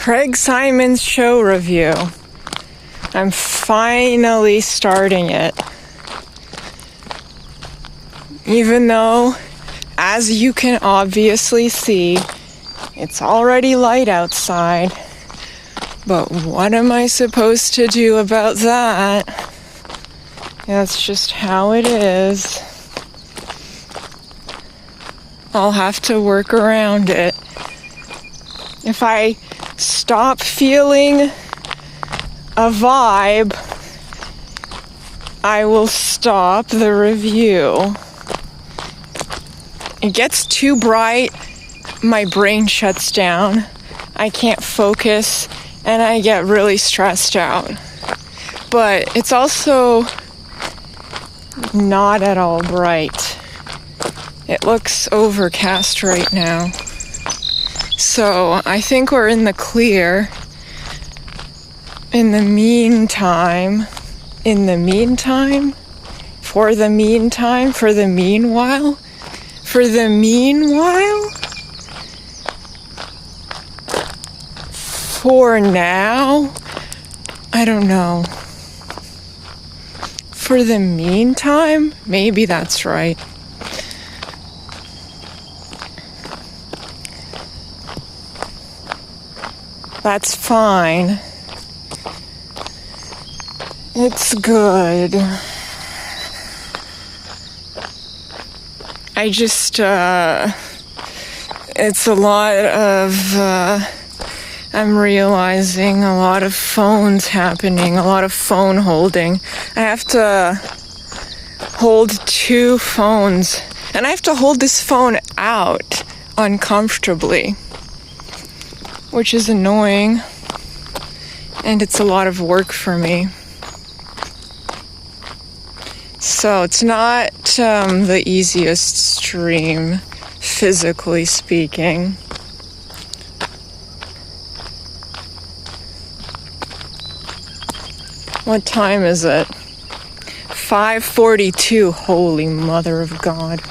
Craig Simon's show review. I'm finally starting it. Even though, as you can obviously see, it's already light outside. But what am I supposed to do about that? That's just how it is. I'll have to work around it. If I stop feeling a vibe, I will stop the review. It gets too bright, my brain shuts down, I can't focus, and I get really stressed out. But it's also not at all bright. It looks overcast right now. So I think we're in the clear. For the meanwhile, for now, I don't know. For the meantime, maybe that's right. That's fine. It's good. I just, it's a lot of, I'm realizing a lot of phones happening, a lot of phone holding. I have to hold two phones, and I have to hold this phone out uncomfortably, which is annoying, and it's a lot of work for me. So it's not the easiest stream, physically speaking. What time is it? 5:42. Holy mother of God.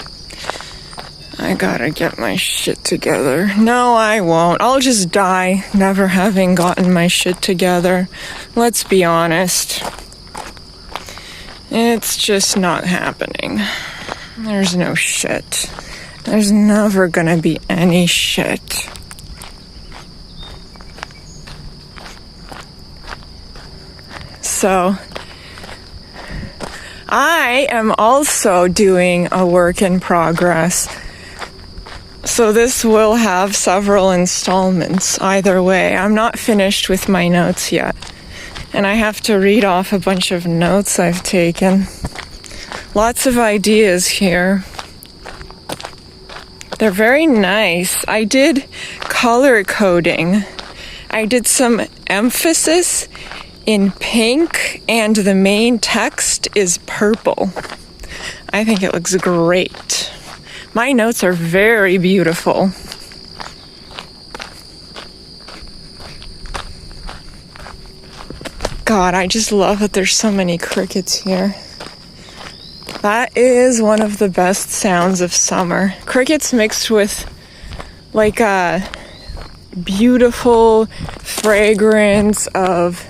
I gotta get my shit together. No, I won't. I'll just die never having gotten my shit together. Let's be honest. It's just not happening. There's no shit. There's never gonna be any shit. So, I am also doing a work in progress. So this will have several installments either way. I'm not finished with my notes yet. And I have to read off a bunch of notes I've taken. Lots of ideas here. They're very nice. I did color coding. I did some emphasis in pink, and the main text is purple. I think it looks great. My notes are very beautiful. God, I just love that there's so many crickets here. That is one of the best sounds of summer. Crickets mixed with like a beautiful fragrance of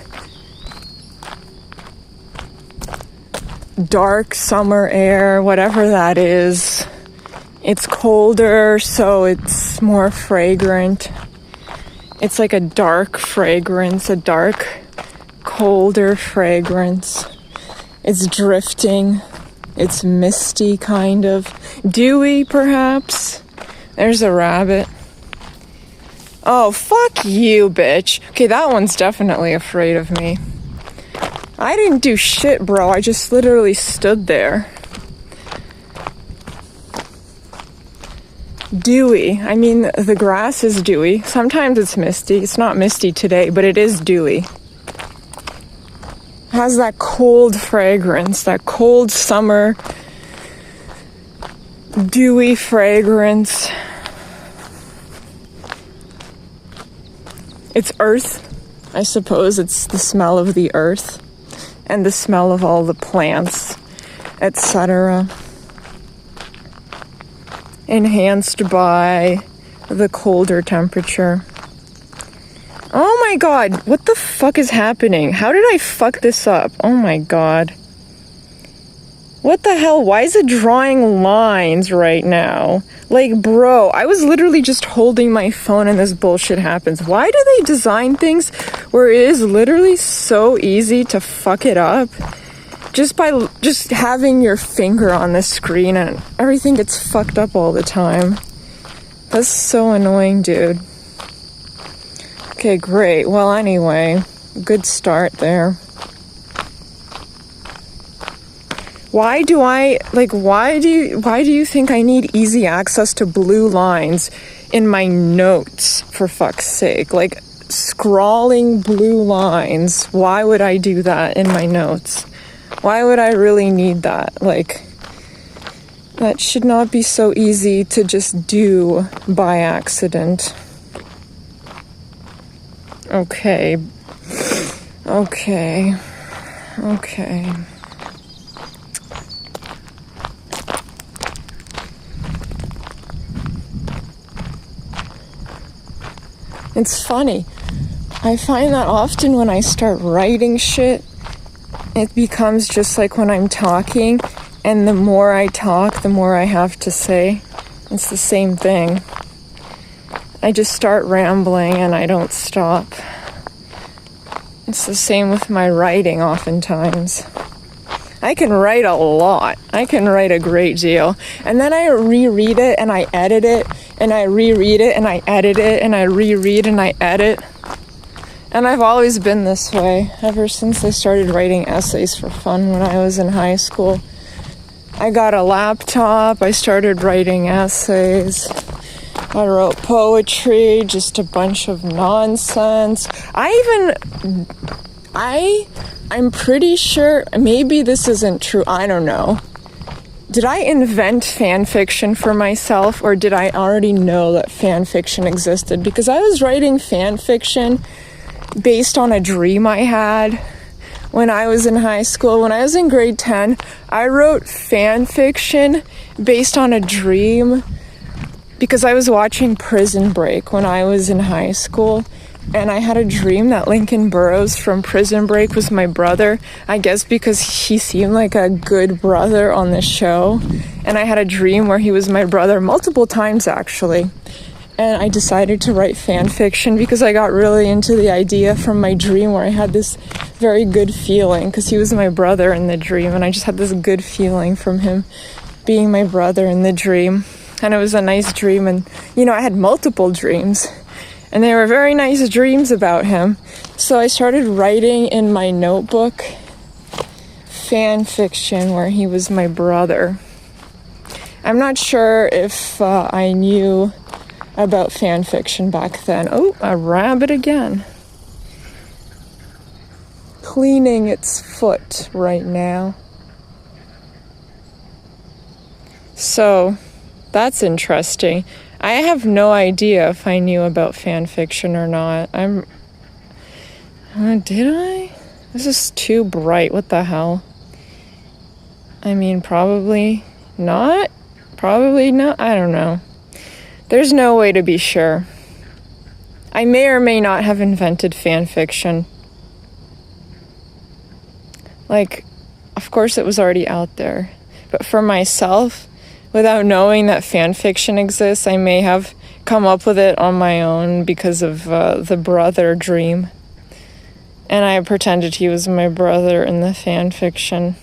dark summer air, whatever that is. It's colder, so it's more fragrant. It's like a dark fragrance, a dark, colder fragrance. It's drifting. It's misty, kind of. Dewy, perhaps. There's a rabbit. Oh, fuck you, bitch. Okay, that one's definitely afraid of me. I didn't do shit, bro. I just literally stood there. Dewy. I mean, the grass is dewy. Sometimes it's misty. It's not misty today, but it is dewy. It has that cold fragrance, that cold summer dewy fragrance. It's earth, I suppose. It's the smell of the earth and the smell of all the plants, etc. Enhanced by the colder temperature. Oh my god, what the fuck is happening? How did I fuck this up? Oh my god. What the hell? Why is it drawing lines right now? Like, bro, I was literally just holding my phone and this bullshit happens. Why do they design things where it is literally so easy to fuck it up? Just by just having your finger on the screen and everything gets fucked up all the time. That's so annoying, dude. Okay, great. Well, anyway, good start there. Why do you think I need easy access to blue lines in my notes, for fuck's sake? Like, scrawling blue lines. Why would I do that in my notes? Why would I really need that? Like, that should not be so easy to just do by accident. Okay. It's funny. I find that often when I start writing shit, it becomes just like when I'm talking, and the more I talk, the more I have to say. It's the same thing. I just start rambling and I don't stop. It's the same with my writing oftentimes. I can write a lot. I can write a great deal. And then I reread it and I edit it, and I reread it and I edit it, and I reread and I edit. And I've always been this way ever since I started writing essays for fun when I was in high school. I got a laptop, I started writing essays. I wrote poetry, just a bunch of nonsense. I'm pretty sure, maybe this isn't true, I don't know. Did I invent fan fiction for myself, or did I already know that fan fiction existed? Because I was writing fan fiction based on a dream I had when I was in high school. When I was in grade 10, I wrote fan fiction based on a dream because I was watching Prison Break when I was in high school, and I had a dream that Lincoln Burrows from Prison Break was my brother, I guess because he seemed like a good brother on the show, and I had a dream where he was my brother multiple times, actually. And I decided to write fan fiction because I got really into the idea from my dream where I had this very good feeling because he was my brother in the dream, and I just had this good feeling from him being my brother in the dream. And it was a nice dream, and I had multiple dreams, and they were very nice dreams about him. So I started writing in my notebook fan fiction where he was my brother. I'm not sure if I knew about fan fiction back then. Oh, a rabbit again. Cleaning its foot right now. So, that's interesting. I have no idea if I knew about fan fiction or not. Did I? This is too bright. What the hell? I mean, probably not. Probably not. I don't know. There's no way to be sure. I may or may not have invented fan fiction. Like, of course it was already out there. But for myself, without knowing that fan fiction exists, I may have come up with it on my own because of the brother dream. And I pretended he was my brother in the fan fiction.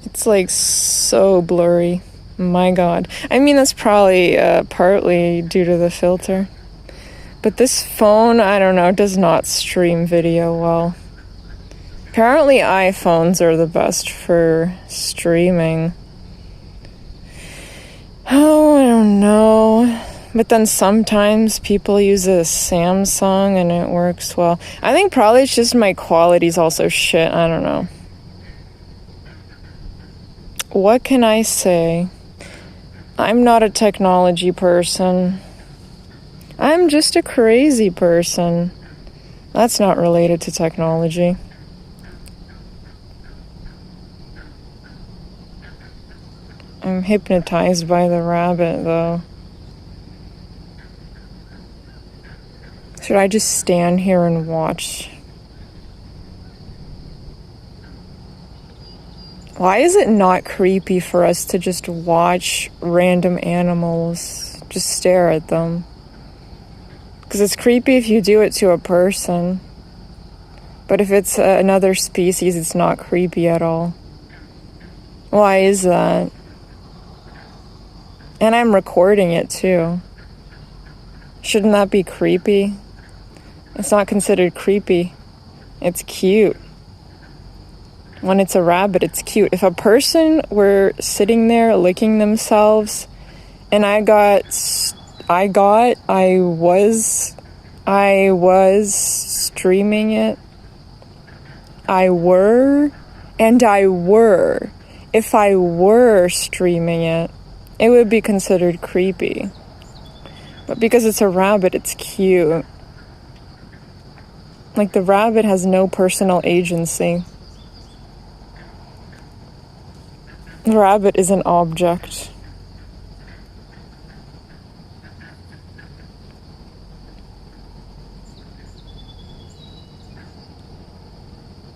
It's like so blurry. My God. I mean, that's probably partly due to the filter. But this phone, I don't know, does not stream video well. Apparently iPhones are the best for streaming. Oh, I don't know. But then sometimes people use a Samsung and it works well. I think probably it's just my quality's also shit. I don't know. What can I say? I'm not a technology person. I'm just a crazy person. That's not related to technology. I'm I'm hypnotized by the rabbit, though. Should I just stand here and watch? Why is it not creepy for us to just watch random animals, just stare at them? Because it's creepy if you do it to a person. But if it's another species, it's not creepy at all. Why is that? And I'm recording it too. Shouldn't that be creepy? It's not considered creepy. It's cute. When it's a rabbit, it's cute. If a person were sitting there licking themselves and I was streaming it, if I were streaming it, it would be considered creepy. But because it's a rabbit, it's cute. Like, the rabbit has no personal agency. The rabbit is an object.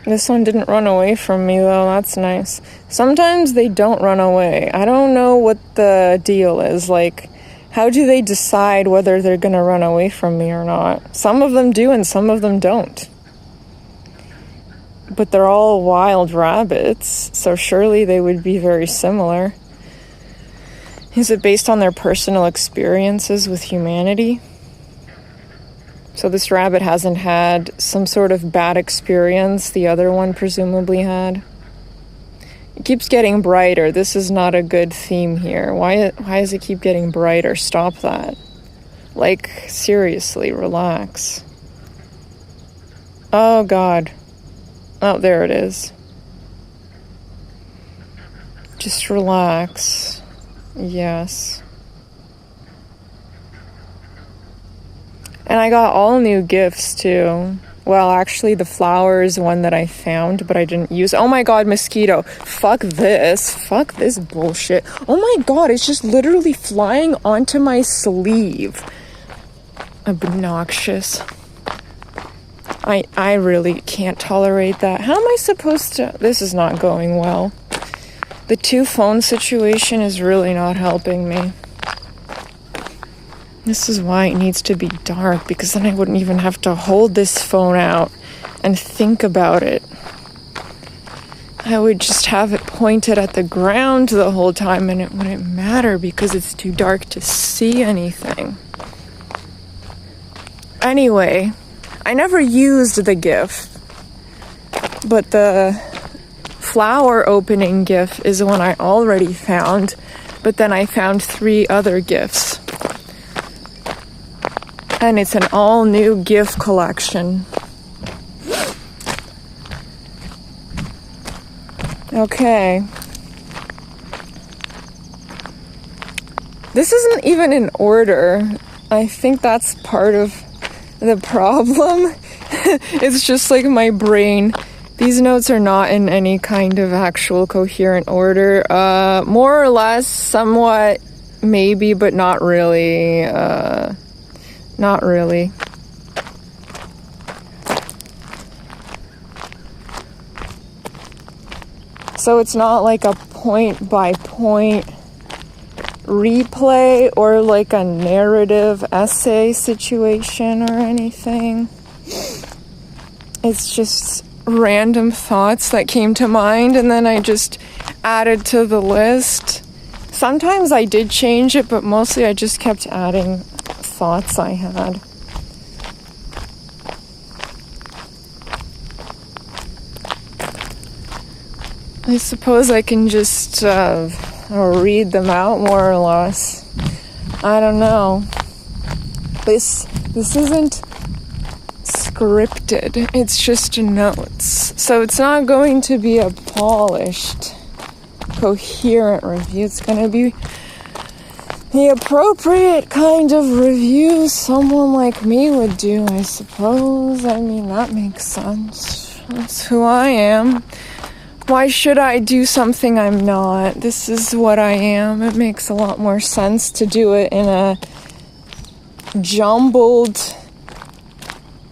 This one didn't run away from me, though. That's nice. Sometimes they don't run away. I don't know what the deal is. Like, how do they decide whether they're gonna run away from me or not? Some of them do and some of them don't. But they're all wild rabbits, so surely they would be very similar. Is it based on their personal experiences with humanity? So this rabbit hasn't had some sort of bad experience the other one presumably had. It keeps getting brighter. This is not a good theme here. Why does it keep getting brighter? Stop that. Like, seriously, relax. Oh, God. Oh, there it is. Just relax. Yes. And I got all new gifts, too. Well, actually, the flower is one that I found, but I didn't use. Oh my God, mosquito. Fuck this. Fuck this bullshit. Oh my God, it's just literally flying onto my sleeve. Obnoxious. I really can't tolerate that. How am I supposed to... This is not going well. The 2-phone situation is really not helping me. This is why it needs to be dark, because then I wouldn't even have to hold this phone out and think about it. I would just have it pointed at the ground the whole time and it wouldn't matter because it's too dark to see anything. Anyway, I never used the GIF, but the flower opening GIF is one I already found, but then I found 3 other GIFs. And it's an all-new GIF collection. Okay. This isn't even in order. I think that's part of the problem. It's just like my brain. These notes are not in any kind of actual coherent order. More or less, somewhat, maybe, but not really. Not really. So it's not like a point-by-point replay or like a narrative essay situation or anything. It's just random thoughts that came to mind and then I just added to the list. Sometimes I did change it, but mostly I just kept adding thoughts I had. I suppose I can just read them out more or less. I don't know. This isn't scripted. It's just notes. So it's not going to be a polished, coherent review. It's going to be the appropriate kind of review someone like me would do, I suppose. I mean, that makes sense. That's who I am. Why should I do something I'm not? This is what I am. It makes a lot more sense to do it in a jumbled,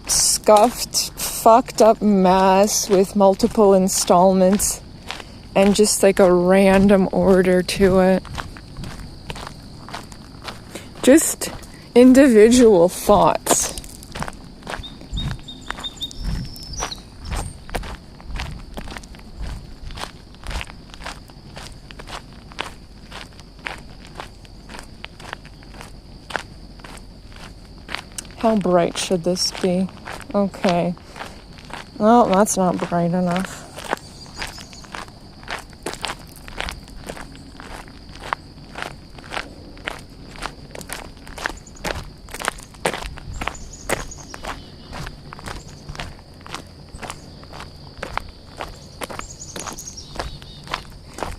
scuffed, fucked up mess with multiple installments and just like a random order to it. Just individual thoughts. How bright should this be? Okay. Well, that's not bright enough.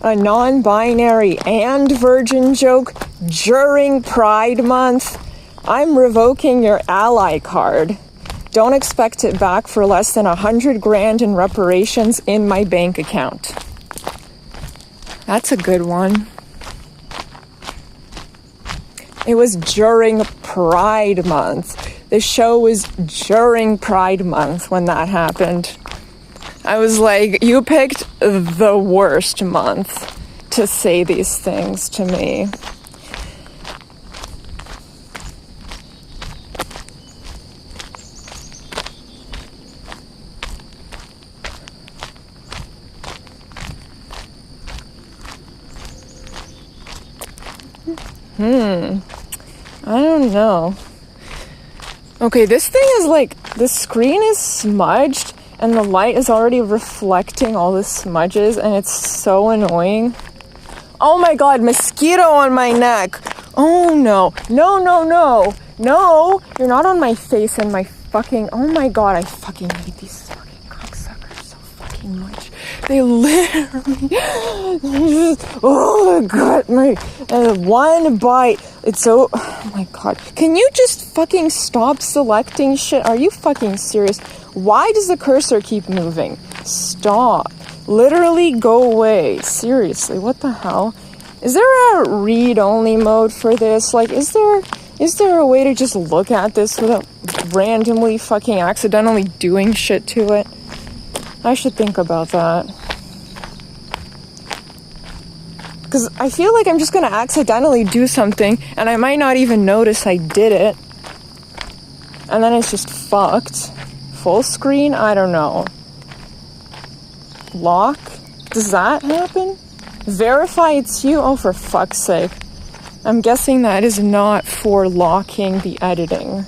A non-binary and virgin joke during Pride Month? I'm revoking your ally card. Don't expect it back for less than $100,000 in reparations in my bank account. That's a good one. It was during Pride Month. The show was during Pride Month when that happened. I was like, you picked the worst month to say these things to me. I don't know. Okay, this thing is like, the screen is smudged and the light is already reflecting all the smudges and it's so annoying. Oh my god, mosquito on my neck. Oh no. No, you're not on my face and my fucking, oh my god, I fucking hate these fucking cocksuckers so fucking much. They literally, oh my god, one bite. It's so, oh my god. Can you just fucking stop selecting shit? Are you fucking serious? Why does the cursor keep moving? Stop. Literally go away. Seriously, what the hell? Is there a read-only mode for this? Like, is there a way to just look at this without randomly fucking accidentally doing shit to it? I should think about that. Because I feel like I'm just going to accidentally do something and I might not even notice I did it. And then it's just fucked. Full screen? I don't know. Lock? Does that happen? Verify it's you? Oh, for fuck's sake. I'm guessing that is not for locking the editing.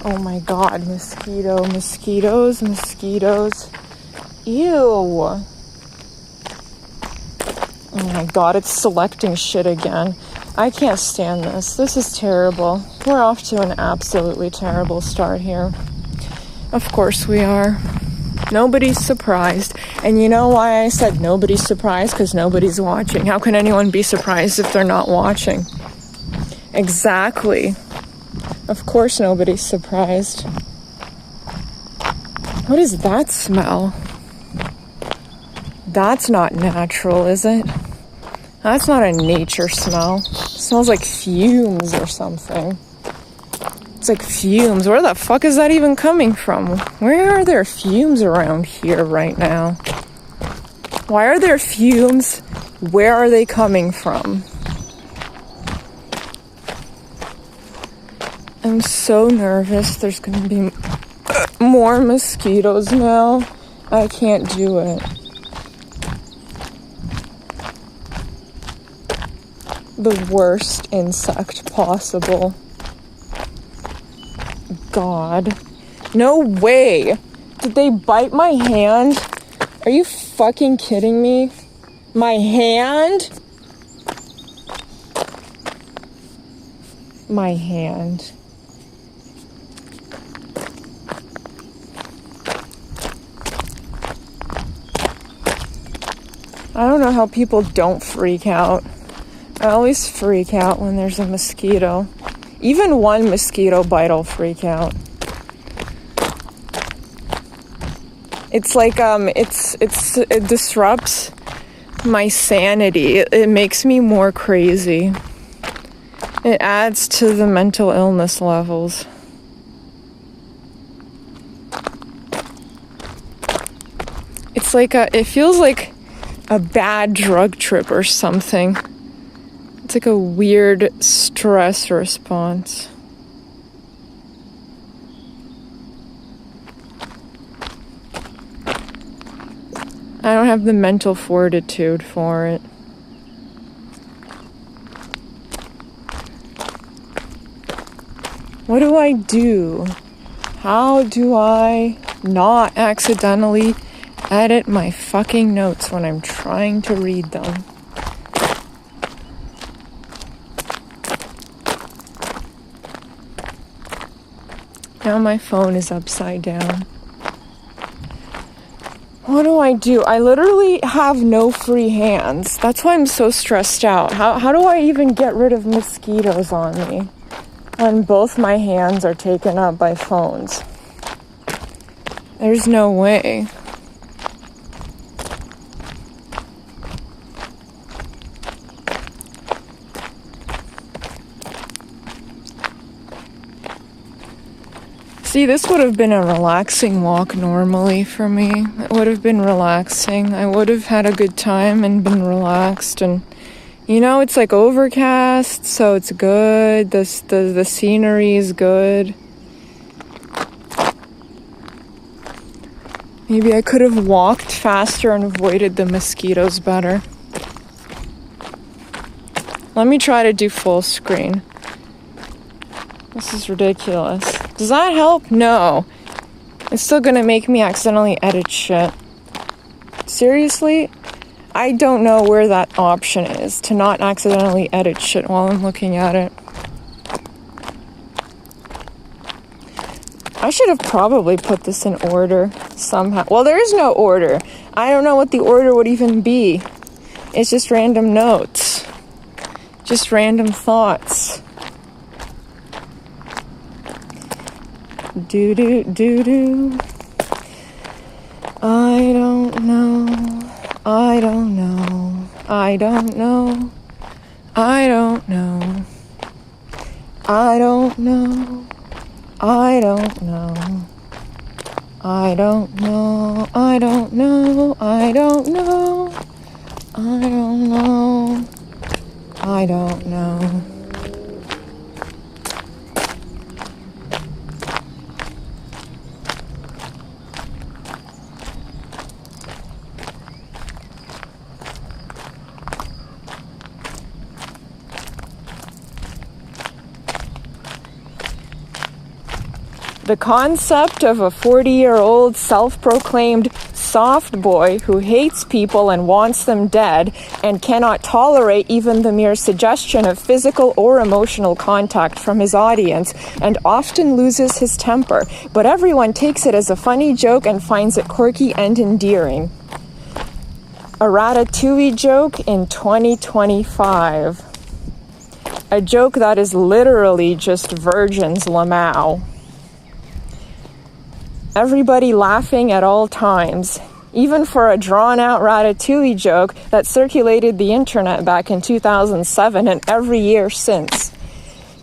Oh my god, mosquitoes. Ew. Oh my god, it's selecting shit again. I can't stand this. This is terrible. We're off to an absolutely terrible start here. Of course we are. Nobody's surprised. And you know why I said nobody's surprised? Because nobody's watching. How can anyone be surprised if they're not watching? Exactly. Of course nobody's surprised. What is that smell? That's not natural, is it? That's not a nature smell. It smells like fumes or something. It's like fumes. Where the fuck is that even coming from? Where are there fumes around here right now? Why are there fumes? Where are they coming from? I'm so nervous. There's gonna be more mosquitoes now. I can't do it. The worst insect possible. God. No way. Did they bite my hand? Are you fucking kidding me? My hand? My hand. I don't know how people don't freak out. I always freak out when there's a mosquito. Even one mosquito bite, I'll freak out. It's like, it disrupts my sanity. It makes me more crazy. It adds to the mental illness levels. It's like it feels like a bad drug trip or something. It's like a weird stress response. I don't have the mental fortitude for it. What do I do? How do I not accidentally edit my fucking notes when I'm trying to read them? Now my phone is upside down. What do? I literally have no free hands. That's why I'm so stressed out. How do I even get rid of mosquitoes on me when both my hands are taken up by phones? There's no way. See, this would have been a relaxing walk normally for me. It would have been relaxing. I would have had a good time and been relaxed. And, you know, it's like overcast, so it's good. The scenery is good. Maybe I could have walked faster and avoided the mosquitoes better. Let me try to do full screen. This is ridiculous. Does that help? No. It's still gonna make me accidentally edit shit. Seriously? I don't know where that option is to not accidentally edit shit while I'm looking at it. I should have probably put this in order somehow. Well, there is no order. I don't know what the order would even be. It's just random notes. Just random thoughts. Do do do do. I don't know. I don't know. I don't know. I don't know. I don't know. I don't know. I don't know. I don't know. I don't know. I don't know. I don't know. The concept of a 40-year-old self-proclaimed soft boy who hates people and wants them dead and cannot tolerate even the mere suggestion of physical or emotional contact from his audience and often loses his temper, but everyone takes it as a funny joke and finds it quirky and endearing. A Ratatouille joke in 2025. A joke that is literally just Virgin's Lamau. Everybody laughing at all times, even for a drawn-out Ratatouille joke that circulated the internet back in 2007 and every year since.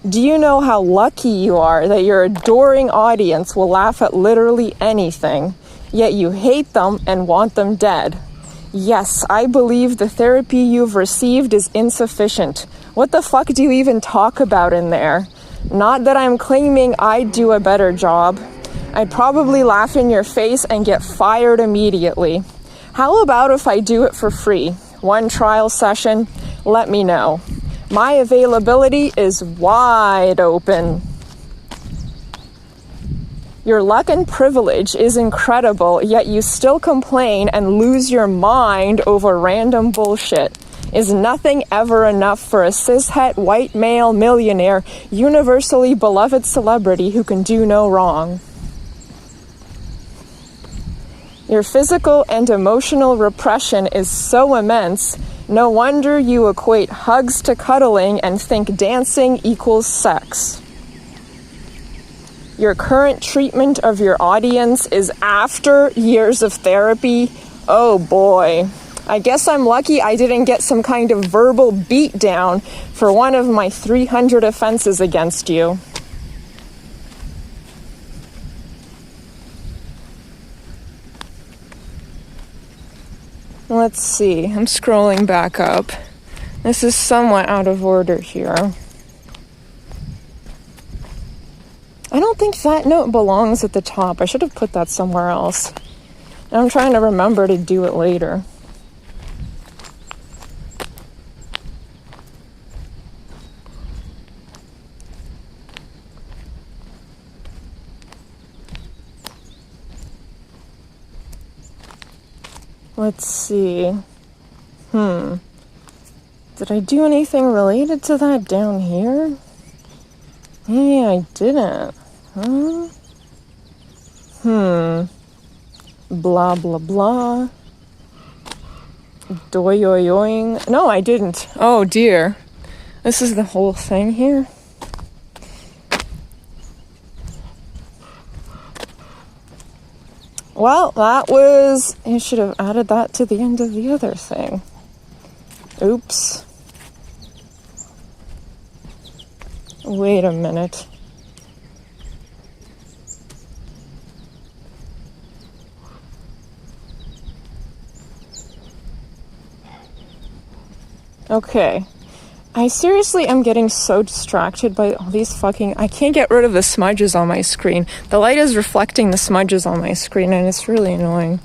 Do you know how lucky you are that your adoring audience will laugh at literally anything, yet you hate them and want them dead? Yes, I believe the therapy you've received is insufficient. What the fuck do you even talk about in there? Not that I'm claiming I'd do a better job. I'd probably laugh in your face and get fired immediately. How about if I do it for free? One trial session? Let me know. My availability is wide open. Your luck and privilege is incredible, yet you still complain and lose your mind over random bullshit. Is nothing ever enough for a cishet white male millionaire, universally beloved celebrity who can do no wrong? Your physical and emotional repression is so immense, no wonder you equate hugs to cuddling and think dancing equals sex. your current treatment of your audience is after years of therapy. Oh boy. I guess I'm lucky I didn't get some kind of verbal beatdown for one of my 300 offenses against you. Let's see, I'm scrolling back up. This is somewhat out of order here. I don't think that note belongs at the top. I should have put that somewhere else. And I'm trying to remember to do it later. Let's see. Did I do anything related to that down here? Maybe I didn't. Blah, blah, blah. Doyoyoing. No, I didn't. Oh, dear. This is the whole thing here? Well, that was... You should have added that to the end of the other thing. Oops. Wait a minute. Okay. I seriously am getting so distracted by all these fucking... I can't get rid of the smudges on my screen. The light is reflecting the smudges on my screen, and it's really annoying.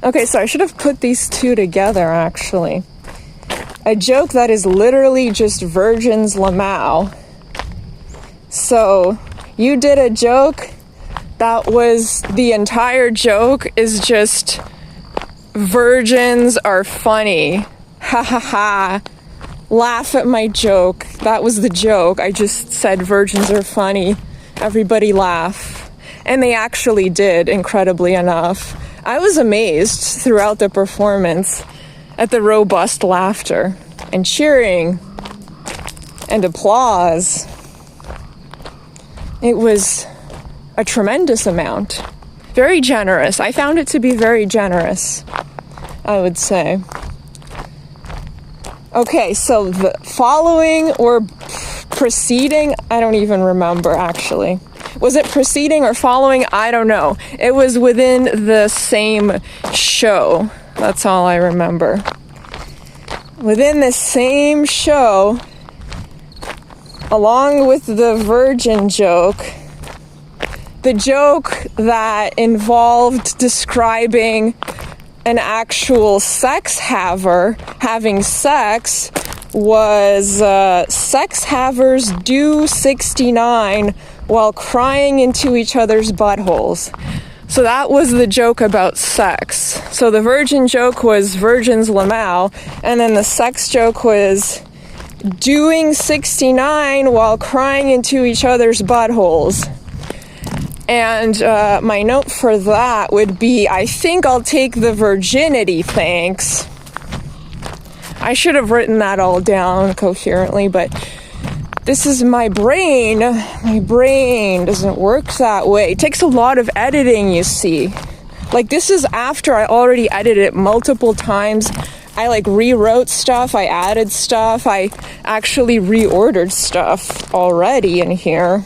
Okay, so I should have put these two together, actually. A joke that is literally just Virgin's Lamau. So, you did a joke that was... The entire joke is just... Virgins are funny. Ha ha ha. Laugh at my joke. That was the joke. I just said virgins are funny. Everybody laugh. And they actually did, incredibly enough. I was amazed throughout the performance at the robust laughter and cheering and applause. It was a tremendous amount. Very generous. I found it to be very generous, I would say. Okay, so the following or preceding, I don't even remember, actually. Was it preceding or following? I don't know. It was within the same show. That's all I remember. Within the same show, along with the virgin joke, the joke that involved describing an actual sex haver having sex was sex havers do 69 while crying into each other's buttholes. So that was the joke about sex. So the virgin joke was Virgin's Lamau, and then the sex joke was doing 69 while crying into each other's buttholes. And my note for that would be, I think I'll take the virginity, thanks. I should have written that all down coherently, but this is my brain. My brain doesn't work that way. It takes a lot of editing, you see. Like, this is after I already edited it multiple times. I, rewrote stuff. I added stuff. I actually reordered stuff already in here.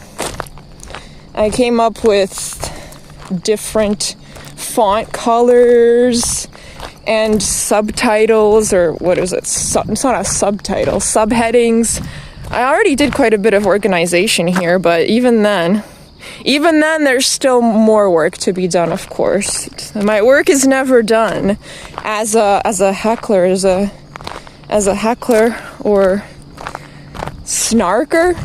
I came up with different font colors and subtitles, or what is it? It's not a subtitle. Subheadings. I already did quite a bit of organization here, but even then, there's still more work to be done, of course. My work is never done as a heckler or snarker,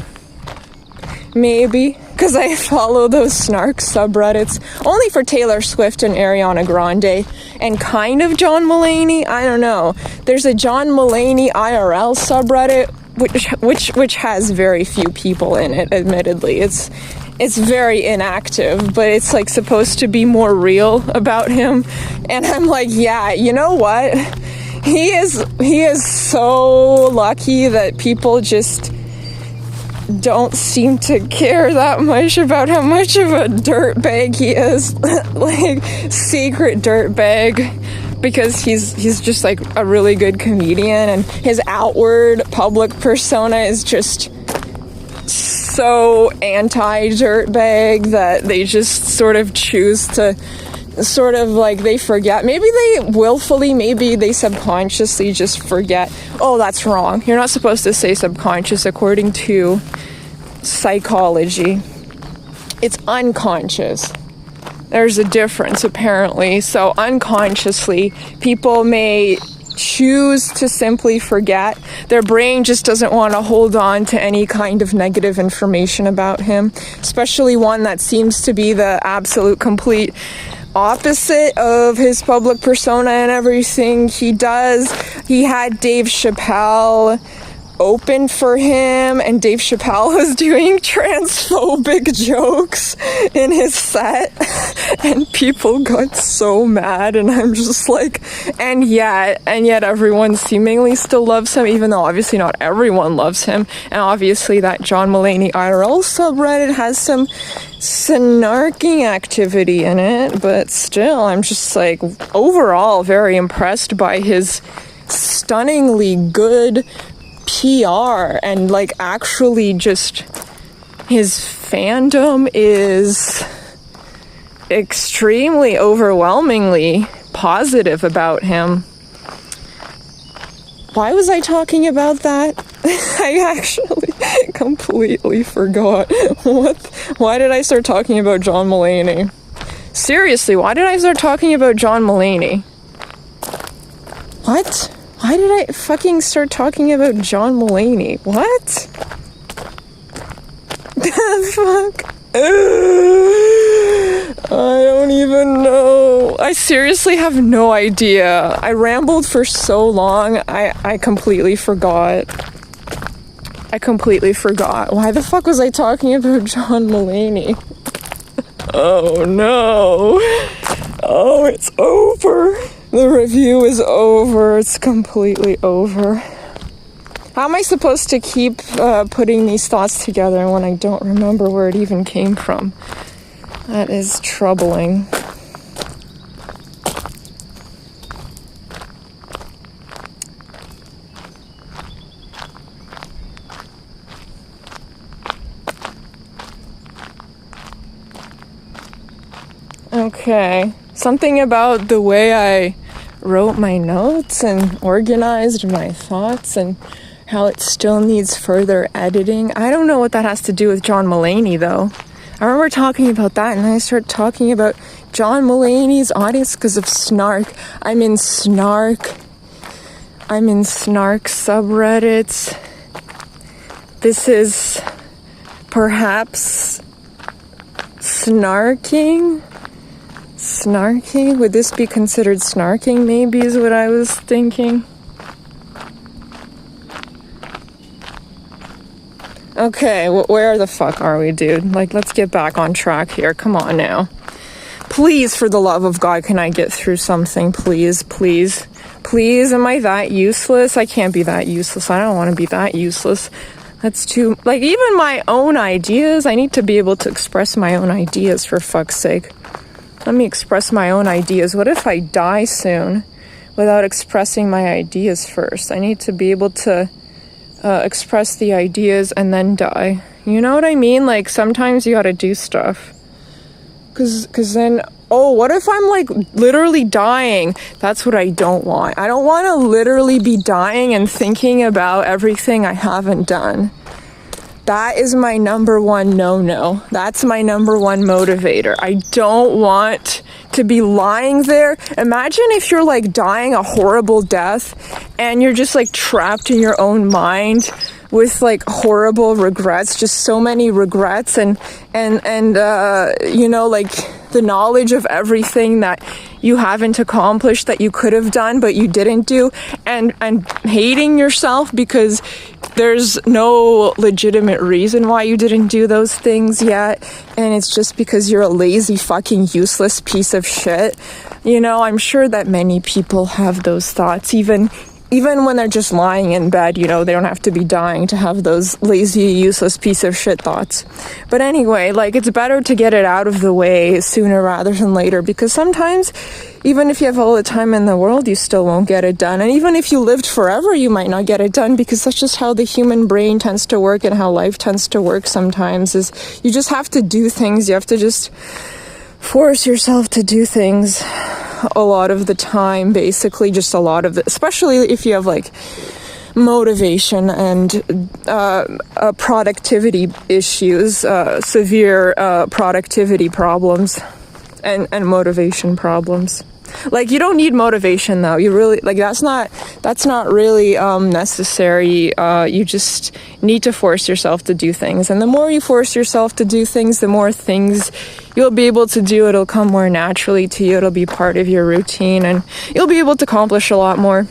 maybe. Because I follow those snark subreddits only for Taylor Swift and Ariana Grande and kind of John Mulaney. I don't know. There's a John Mulaney IRL subreddit which has very few people in it, admittedly. It's very inactive, but it's supposed to be more real about him. And I'm like, yeah, you know what? he is so lucky that people just don't seem to care that much about how much of a dirtbag he is. Like, secret dirtbag, because he's just like a really good comedian, and his outward public persona is just so anti-dirtbag that they just sort of choose to sort of like, they forget. Maybe they willfully, maybe they subconsciously just forget. Oh, that's wrong. You're not supposed to say subconscious according to psychology. It's unconscious. There's a difference, apparently. So unconsciously, people may choose to simply forget. Their brain just doesn't want to hold on to any kind of negative information about him, especially one that seems to be the absolute complete opposite of his public persona and everything he does. He had Dave Chappelle open for him, and Dave Chappelle was doing transphobic jokes in his set, and people got so mad, and I'm just like, and yet everyone seemingly still loves him, even though obviously not everyone loves him. And obviously that John Mulaney IRL subreddit has some snarking activity in it, but still, I'm just like, overall very impressed by his stunningly good PR, and like, actually just his fandom is extremely overwhelmingly positive about him. Why was I talking about that? I actually completely forgot. Why did I start talking about John Mulaney? Seriously, why did I start talking about John Mulaney? What? Why did I fucking start talking about John Mulaney? What? The fuck? I don't even know. I seriously have no idea. I rambled for so long, I completely forgot. Why the fuck was I talking about John Mulaney? Oh no. Oh, it's over. The review is over. It's completely over. How am I supposed to keep putting these thoughts together when I don't remember where it even came from? That is troubling. Okay. Something about the way I wrote my notes and organized my thoughts, and how it still needs further editing. I don't know what that has to do with John Mulaney, though. I remember talking about that, and then I started talking about John Mulaney's audience because of Snark. I'm in Snark subreddits. This is perhaps snarking? Snarking? Would this be considered snarking, maybe, is what I was thinking. Okay, where the fuck are we, dude? Like, let's get back on track here. Come on now. Please, for the love of God, can I get through something? Please, please. Please, am I that useless? I can't be that useless. I don't want to be that useless. That's too... Like, even my own ideas, I need to be able to express my own ideas, for fuck's sake. Let me express my own ideas. What if I die soon without expressing my ideas first? I need to be able to express the ideas and then die. You know what I mean? Like, sometimes you gotta do stuff. Cause then, oh, what if I'm like literally dying? That's what I don't want. I don't want to literally be dying and thinking about everything I haven't done. That is my number one no-no. That's my number one motivator. I don't want to be lying there. Imagine if you're like dying a horrible death and you're just like trapped in your own mind with like horrible regrets, just so many regrets, and you know, like the knowledge of everything that you haven't accomplished that you could have done but you didn't do, and hating yourself because there's no legitimate reason why you didn't do those things yet, and it's just because you're a lazy fucking useless piece of shit. You know, I'm sure that many people have those thoughts, even when they're just lying in bed, you know, they don't have to be dying to have those lazy, useless piece of shit thoughts. But anyway, like, it's better to get it out of the way sooner rather than later, because sometimes, even if you have all the time in the world, you still won't get it done. And even if you lived forever, you might not get it done, because that's just how the human brain tends to work and how life tends to work sometimes, is you just have to do things. You have to just force yourself to do things a lot of the time, basically, just a lot of especially if you have like motivation and productivity issues, severe productivity problems and motivation problems. Like, you don't need motivation though. You really, like, that's not really necessary. You just need to force yourself to do things. And the more you force yourself to do things, the more things you'll be able to do. It'll come more naturally to you. It'll be part of your routine and you'll be able to accomplish a lot more.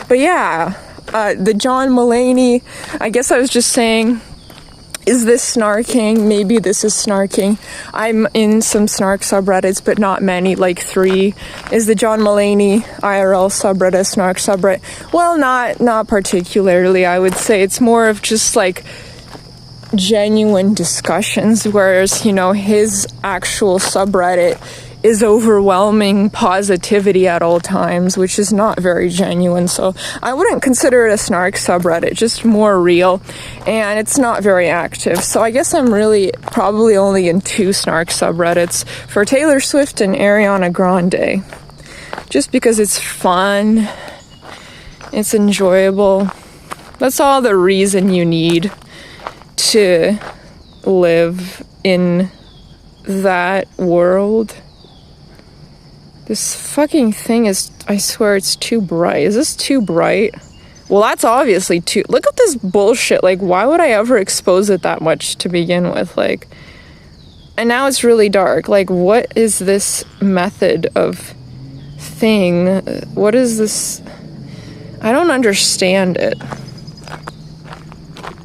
But yeah, the John Mulaney, I guess I was just saying, is this snarking? Maybe this is snarking. I'm in some snark subreddits, but not many, like 3. Is the John Mulaney IRL subreddit snark subreddit? Well, not particularly. I would say it's more of just like genuine discussions, whereas, you know, his actual subreddit is overwhelming positivity at all times, which is not very genuine. So I wouldn't consider it a snark subreddit, just more real, and it's not very active. So I guess I'm really probably only in 2 snark subreddits, for Taylor Swift and Ariana Grande, just because it's fun, it's enjoyable. That's all the reason you need to live in that world. This fucking thing is, I swear, it's too bright. Is this too bright? Well, that's obviously too... Look at this bullshit. Like, why would I ever expose it that much to begin with? Like, and now it's really dark. Like, what is this method of thing? What is this? I don't understand it.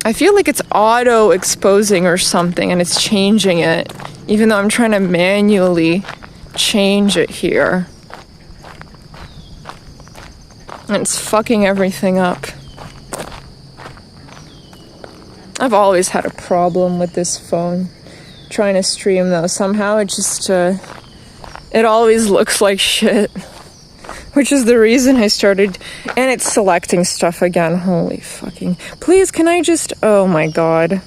I feel like it's auto-exposing or something, and it's changing it, even though I'm trying to manually change it here. And it's fucking everything up. I've always had a problem with this phone trying to stream, though. Somehow it just, it always looks like shit. Which is the reason I started, and it's selecting stuff again. Holy fucking... Please, can I just... Oh my god.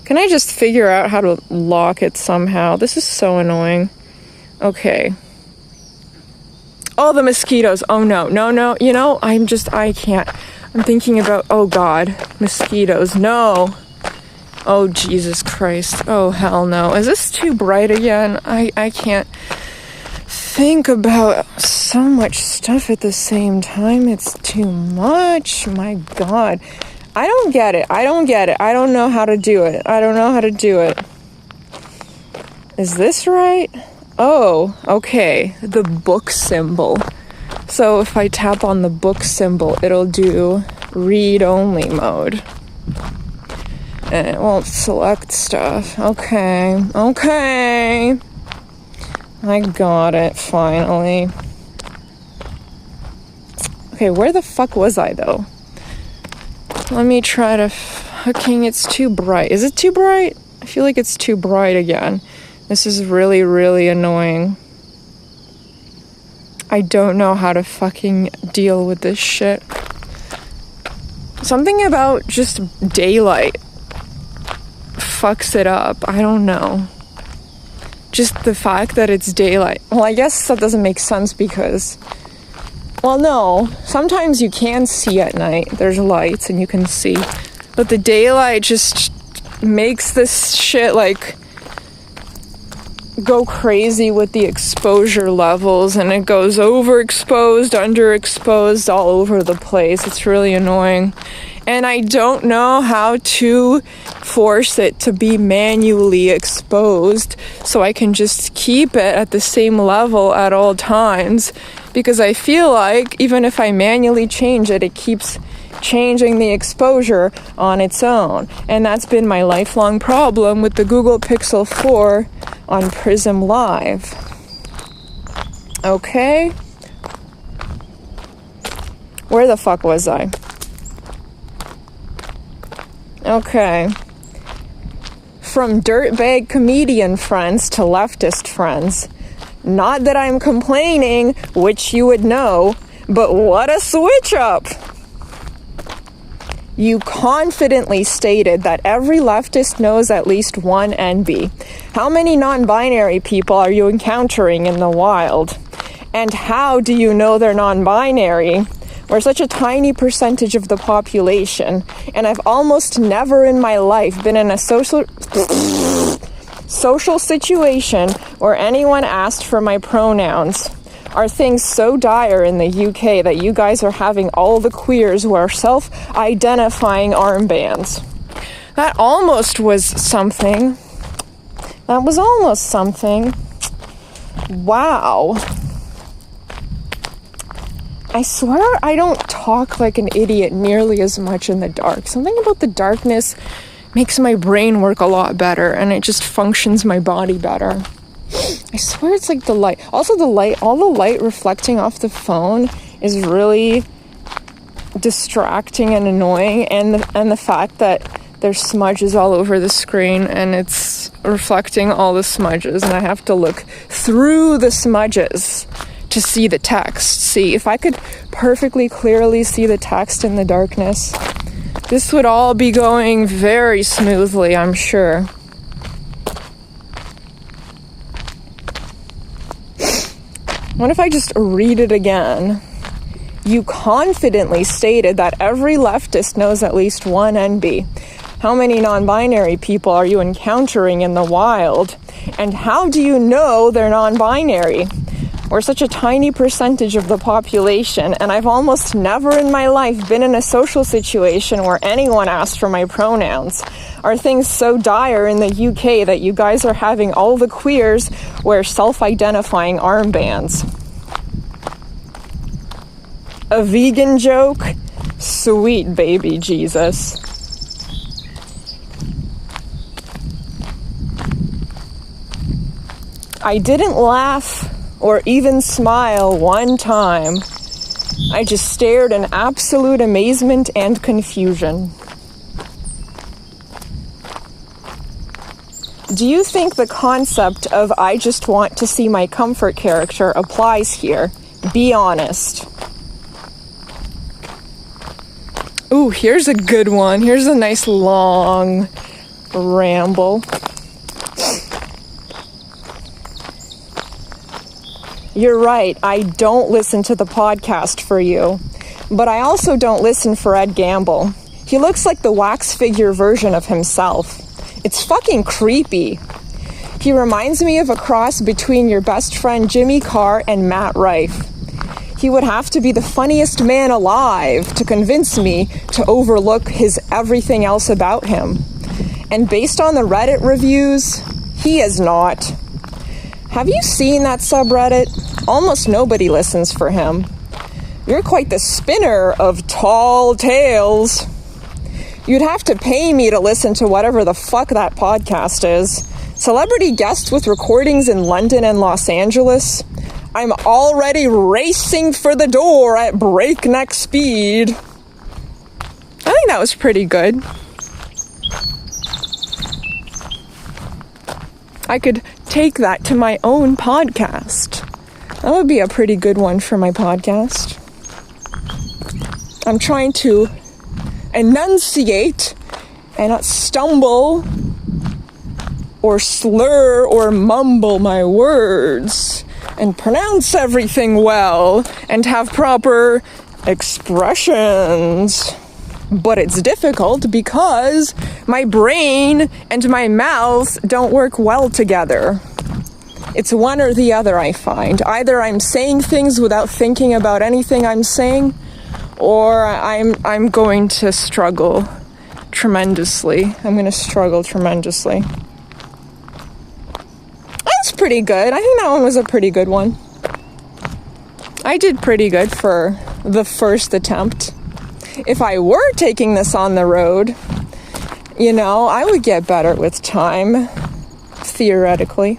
Can I just figure out how to lock it somehow? This is so annoying. Okay. Oh, the mosquitoes. Oh, no. No. You know, I can't. I'm thinking about... Oh, God. Mosquitoes. No. Oh, Jesus Christ. Oh, hell no. Is this too bright again? I can't think about so much stuff at the same time. It's too much. My God. I don't get it. I don't know how to do it. Is this right? Oh, okay. The book symbol. So if I tap on the book symbol, it'll do read-only mode. And it won't select stuff. Okay. I got it, finally. Okay, where the fuck was I, though? Let me try to... Fucking, it's too bright. Is it too bright? I feel like it's too bright again. This is really, really annoying. I don't know how to fucking deal with this shit. Something about just daylight fucks it up. I don't know. Just the fact that it's daylight. Well, I guess that doesn't make sense because... Well, no. Sometimes you can see at night. There's lights and you can see. But the daylight just makes this shit, like, go crazy with the exposure levels. And it goes overexposed, underexposed, all over the place. It's really annoying. And I don't know how to force it to be manually exposed so I can just keep it at the same level at all times, because I feel like even if I manually change it, it keeps changing the exposure on its own. And that's been my lifelong problem with the Google Pixel 4 on Prism Live. Okay. Where the fuck was I? Okay. From dirtbag comedian friends to leftist friends. Not that I'm complaining, which you would know, but what a switch up! You confidently stated that every leftist knows at least one NB. How many non-binary people are you encountering in the wild? And how do you know they're non-binary? We're such a tiny percentage of the population, and I've almost never in my life been in a social situation where anyone asked for my pronouns. Are things so dire in the UK that you guys are having all the queers wear self-identifying armbands? That almost was something. That was almost something. Wow. I swear I don't talk like an idiot nearly as much in the dark. Something about the darkness makes my brain work a lot better, and it just functions my body better. I swear it's like the light. Also all the light reflecting off the phone is really distracting and annoying, and the fact that there's smudges all over the screen and it's reflecting all the smudges, and I have to look through the smudges to see the text. See, if I could perfectly clearly see the text in the darkness, this would all be going very smoothly, I'm sure. What if I just read it again? You confidently stated that every leftist knows at least one NB. How many non-binary people are you encountering in the wild? And how do you know they're non-binary? We're such a tiny percentage of the population, and I've almost never in my life been in a social situation where anyone asked for my pronouns. Are things so dire in the UK that you guys are having all the queers wear self-identifying armbands? A vegan joke? Sweet baby Jesus. I didn't laugh or even smile one time. I just stared in absolute amazement and confusion. Do you think the concept of I just want to see my comfort character applies here? Be honest. Ooh, here's a good one. Here's a nice long ramble. You're right, I don't listen to the podcast for you. But I also don't listen for Ed Gamble. He looks like the wax figure version of himself. It's fucking creepy. He reminds me of a cross between your best friend Jimmy Carr and Matt Rife. He would have to be the funniest man alive to convince me to overlook his everything else about him. And based on the Reddit reviews, he is not. Have you seen that subreddit? Almost nobody listens for him. You're quite the spinner of tall tales. You'd have to pay me to listen to whatever the fuck that podcast is. Celebrity guests with recordings in London and Los Angeles. I'm already racing for the door at breakneck speed. I think that was pretty good. I could take that to my own podcast. That would be a pretty good one for my podcast. I'm trying to enunciate and not stumble or slur or mumble my words and pronounce everything well and have proper expressions. But it's difficult because my brain and my mouth don't work well together. It's one or the other, I find. Either I'm saying things without thinking about anything I'm saying, or I'm going to struggle tremendously. I'm going to struggle tremendously. That's pretty good. I think that one was a pretty good one. I did pretty good for the first attempt. If I were taking this on the road, I would get better with time, theoretically.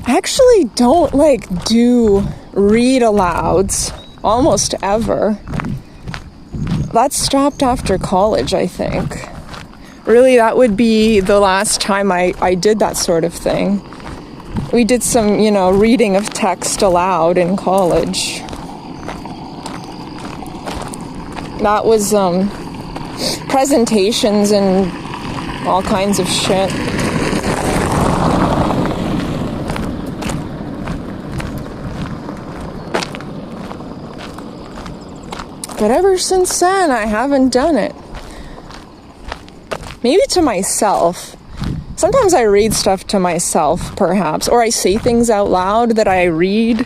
I actually don't do read alouds almost ever. That stopped after college, I think. Really, that would be the last time I did that sort of thing. We did some, reading of text aloud in college. That was presentations and all kinds of shit. But ever since then, I haven't done it. Maybe to myself. Sometimes I read stuff to myself, perhaps. Or I say things out loud that I read,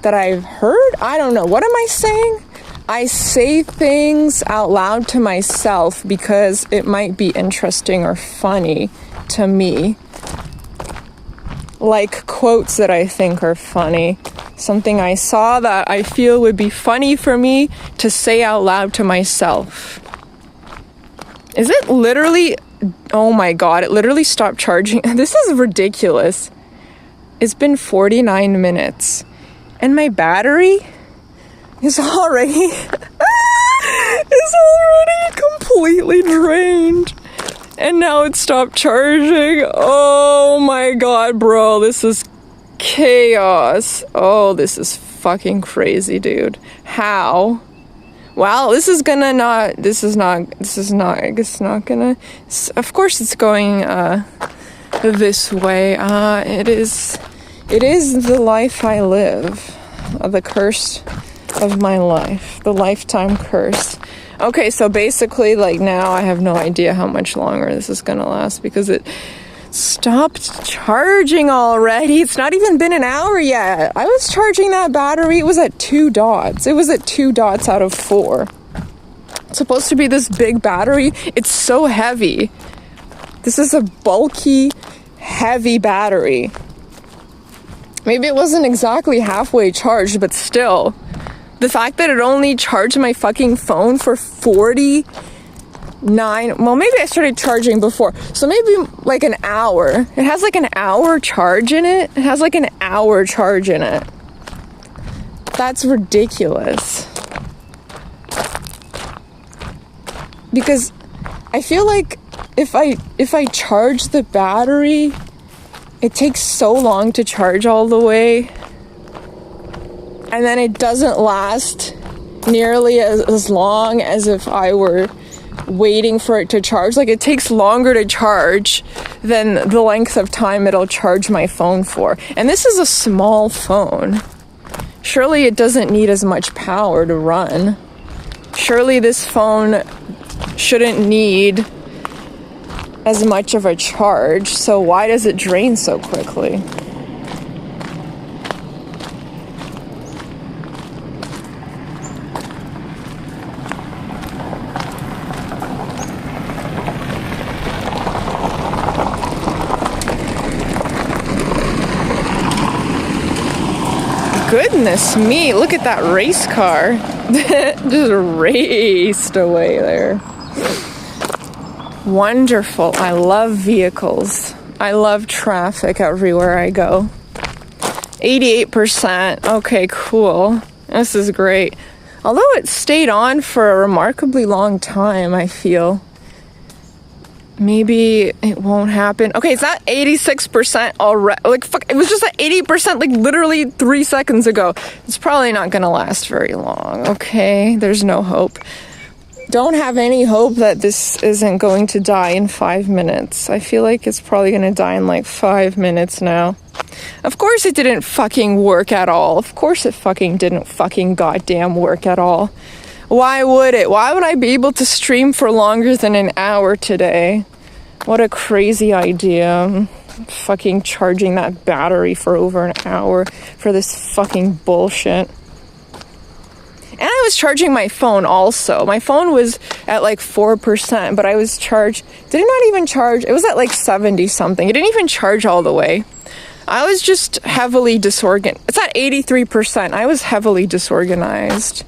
that I've heard. I don't know. What am I saying? I say things out loud to myself because it might be interesting or funny to me. Like quotes that I think are funny. Something I saw that I feel would be funny for me to say out loud to myself. Is it literally... Oh my god, it literally stopped charging. This is ridiculous. It's been 49 minutes. And my battery is already... completely drained. And now it stopped charging. Oh my god, bro. This is chaos. Oh, this is fucking crazy, dude. How? Well, it's not gonna, of course it's going, this way. It is the life I live. The curse of my life. The lifetime curse. Okay, so basically, now I have no idea how much longer this is gonna last because it stopped charging already. It's not even been an hour yet. I was charging that battery. It was at 2 dots. It was at 2 dots out of 4. It's supposed to be this big battery. It's so heavy. This is a bulky, heavy battery. Maybe it wasn't exactly halfway charged, but still. The fact that it only charged my fucking phone for 49... Well, maybe I started charging before. So maybe an hour. It has an hour charge in it. It has an hour charge in it. That's ridiculous. Because I feel like if I charge the battery, it takes so long to charge all the way. And then it doesn't last nearly as long as if I were waiting for it to charge. It takes longer to charge than the length of time it'll charge my phone for. And this is a small phone. Surely it doesn't need as much power to run. Surely this phone shouldn't need as much of a charge. So why does it drain so quickly? Goodness me, look at that race car. Just raced away there. Wonderful. I love vehicles. I love traffic everywhere I go. 88%. Okay, cool. This is great. Although it stayed on for a remarkably long time, I feel. Maybe it won't happen. Okay, it's at 86% already. Fuck, it was just at 80% literally 3 seconds ago. It's probably not gonna last very long, okay? There's no hope. Don't have any hope that this isn't going to die in 5 minutes. I feel like it's probably gonna die in 5 minutes now. Of course it didn't fucking work at all. Of course it fucking didn't fucking goddamn work at all. Why would it? Why would I be able to stream for longer than an hour today? What a crazy idea. Fucking charging that battery for over an hour for this fucking bullshit. And I was charging my phone also. My phone was at 4%, but I was charged. Did it not even charge? It was at 70 something. It didn't even charge all the way. I was just heavily disorganized. It's at 83%. I was heavily disorganized.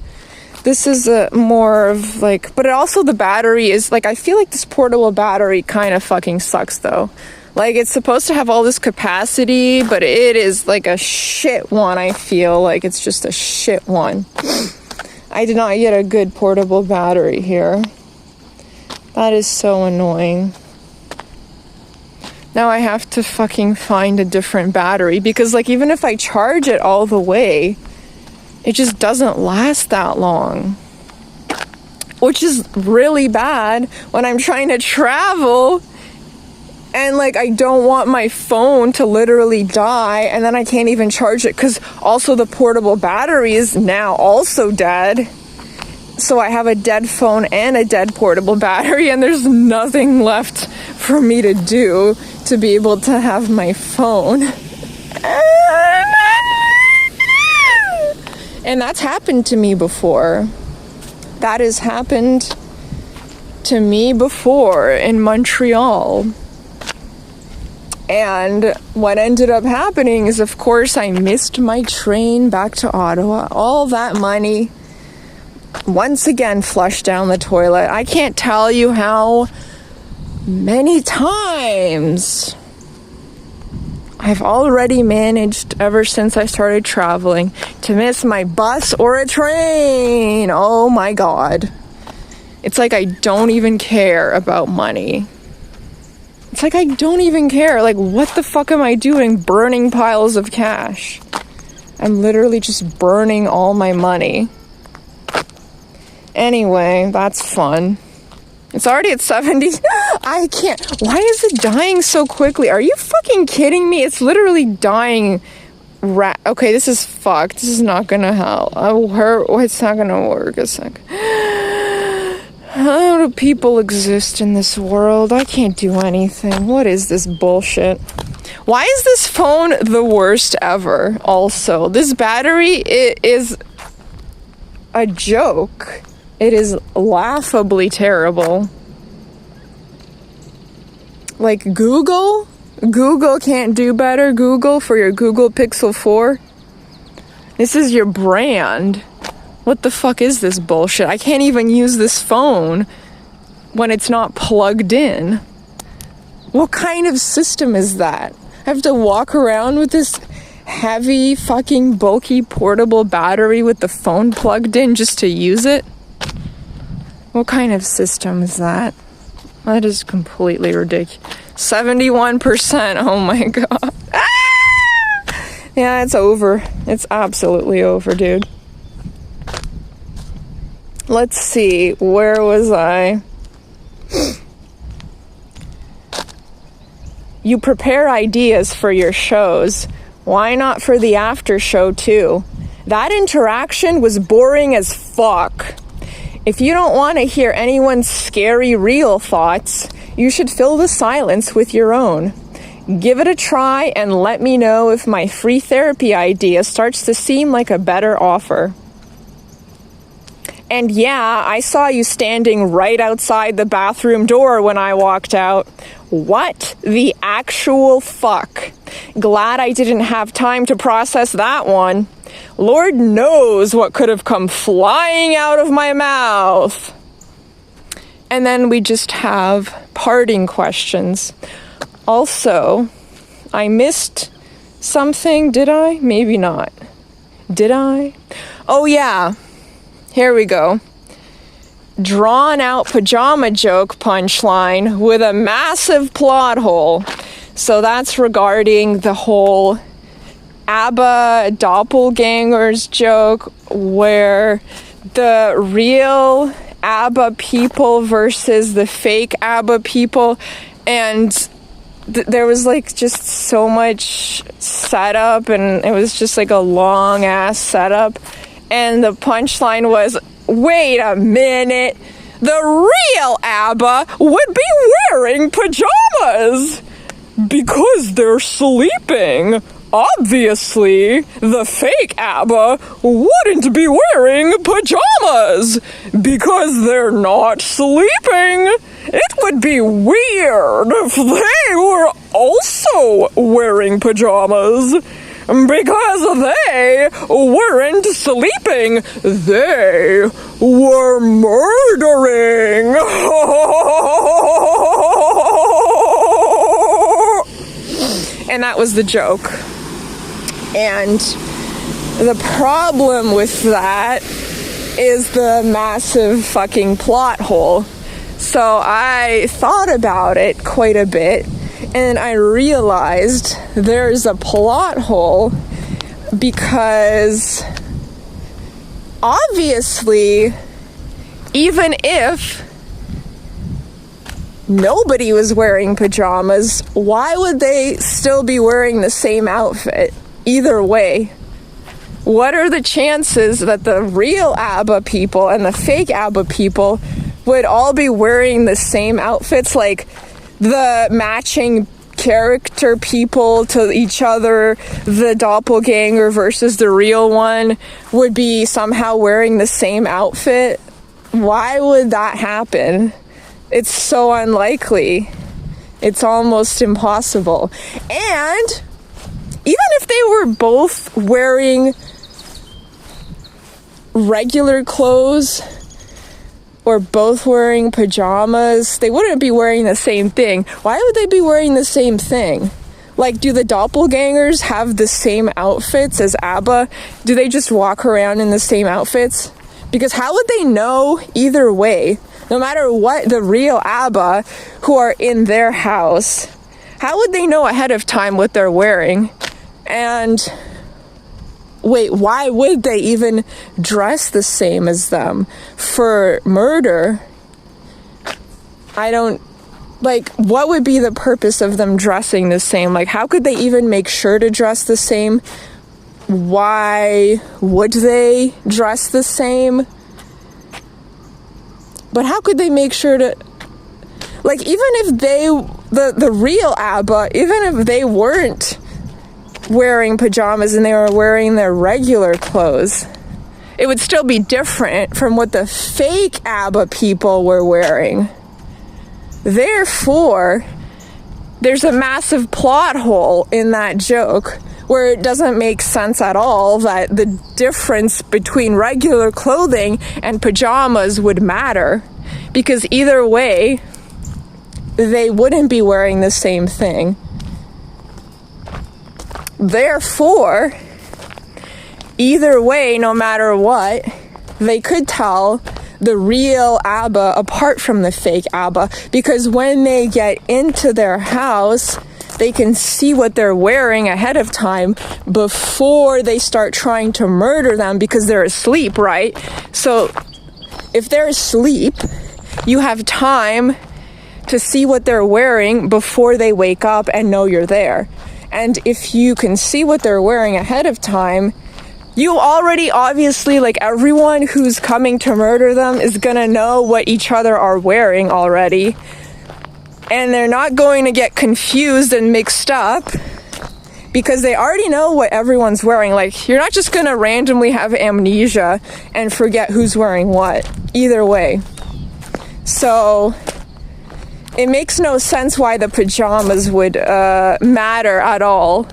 This is more of but it also the battery is I feel like this portable battery kind of fucking sucks though. Like, it's supposed to have all this capacity, but it is like a shit one, I feel. Like, it's just a shit one. I did not get a good portable battery here. That is so annoying. Now I have to fucking find a different battery because, like, even if I charge it all the way, it just doesn't last that long. Which is really bad when I'm trying to travel and, like, I don't want my phone to literally die and then I can't even charge it because also the portable battery is now also dead. So I have a dead phone and a dead portable battery and there's nothing left for me to do to be able to have my phone. And that's happened to me before. That has happened to me before in Montreal. And what ended up happening is, of course, I missed my train back to Ottawa. All that money once again flushed down the toilet. I can't tell you how many times I've already managed ever since I started traveling to miss my bus or a train. Oh my God. It's like I don't even care about money. It's like I don't even care. Like, what the fuck am I doing burning piles of cash? I'm literally just burning all my money. Anyway, that's fun. It's already at 70. I can't. Why is it dying so quickly? Are you fucking kidding me? It's literally dying. Okay, this is fucked. This is not gonna help. It's not gonna work a sec. How do people exist in this world? I can't do anything. What is this bullshit? Why is this phone the worst ever? Also, this battery, it is a joke. It is laughably terrible. Like, Google can't do better. Google, for your Google Pixel 4. This is your brand. What the fuck is this bullshit? I can't even use this phone when it's not plugged in. What kind of system is that? I have to walk around with this heavy, fucking bulky portable battery with the phone plugged in just to use it? What kind of system is that? That is completely ridiculous. 71%. Oh my God. Ah! Yeah, it's over. It's absolutely over, dude. Let's see. Where was I? You prepare ideas for your shows. Why not for the after show too? That interaction was boring as fuck. If you don't want to hear anyone's scary real thoughts, you should fill the silence with your own. Give it a try and let me know if my free therapy idea starts to seem like a better offer. And yeah, I saw you standing right outside the bathroom door when I walked out. What the actual fuck? Glad I didn't have time to process that one. Lord knows what could have come flying out of my mouth. And then we just have parting questions. Also, I missed something, did I? Maybe not. Did I? Oh yeah, here we go. Drawn out pajama joke punchline with a massive plot hole. So that's regarding the whole ABBA doppelgangers joke where the real ABBA people versus the fake ABBA people, and there was like just so much setup, and it was just like a long ass setup, and the punchline was, wait a minute, the real ABBA would be wearing pajamas because they're sleeping. Obviously, the fake ABBA wouldn't be wearing pajamas because they're not sleeping. It would be weird if they were also wearing pajamas because they weren't sleeping. They were murdering. And that was the joke. And the problem with that is the massive fucking plot hole. So I thought about it quite a bit, and I realized there's a plot hole because obviously, even if nobody was wearing pajamas, why would they still be wearing the same outfit? Either way, what are the chances that the real ABBA people and the fake ABBA people would all be wearing the same outfits, like the matching character people to each other, the doppelganger versus the real one would be somehow wearing the same outfit? Why would that happen? It's so unlikely. It's almost impossible. And even if they were both wearing regular clothes or both wearing pajamas, they wouldn't be wearing the same thing. Why would they be wearing the same thing? Like, do the doppelgangers have the same outfits as ABBA? Do they just walk around in the same outfits? Because how would they know either way? No matter what the real ABBA who are in their house, how would they know ahead of time what they're wearing? And wait, why would they even dress the same as them for murder? What would be the purpose of them dressing the same? Like, how could they even make sure to dress the same? Why would they dress the same? But how could they make sure to, like, even if the real ABBA, even if they weren't wearing pajamas and they were wearing their regular clothes, it would still be different from what the fake ABBA people were wearing. Therefore, there's a massive plot hole in that joke where it doesn't make sense at all that the difference between regular clothing and pajamas would matter, because either way, they wouldn't be wearing the same thing. Therefore, either way, no matter what, they could tell the real ABBA apart from the fake ABBA, because when they get into their house, they can see what they're wearing ahead of time before they start trying to murder them, because they're asleep, right? So if they're asleep, you have time to see what they're wearing before they wake up and know you're there. And if you can see what they're wearing ahead of time, you already obviously, like, everyone who's coming to murder them is gonna know what each other are wearing already. And they're not going to get confused and mixed up because they already know what everyone's wearing. Like, you're not just gonna randomly have amnesia and forget who's wearing what. Either way. So it makes no sense why the pajamas would matter at all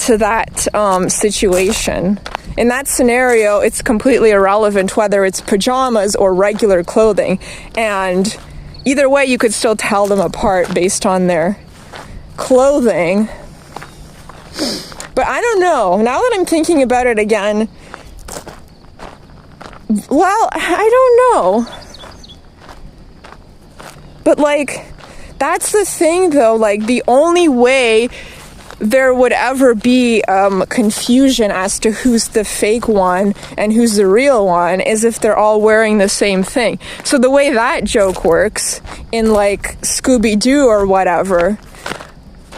to that situation. In that scenario, it's completely irrelevant whether it's pajamas or regular clothing. And either way, you could still tell them apart based on their clothing. But I don't know. Now that I'm thinking about it again, well, I don't know. But, like, that's the thing, though. Like, the only way there would ever be confusion as to who's the fake one and who's the real one is if they're all wearing the same thing. So the way that joke works in, like, Scooby-Doo or whatever,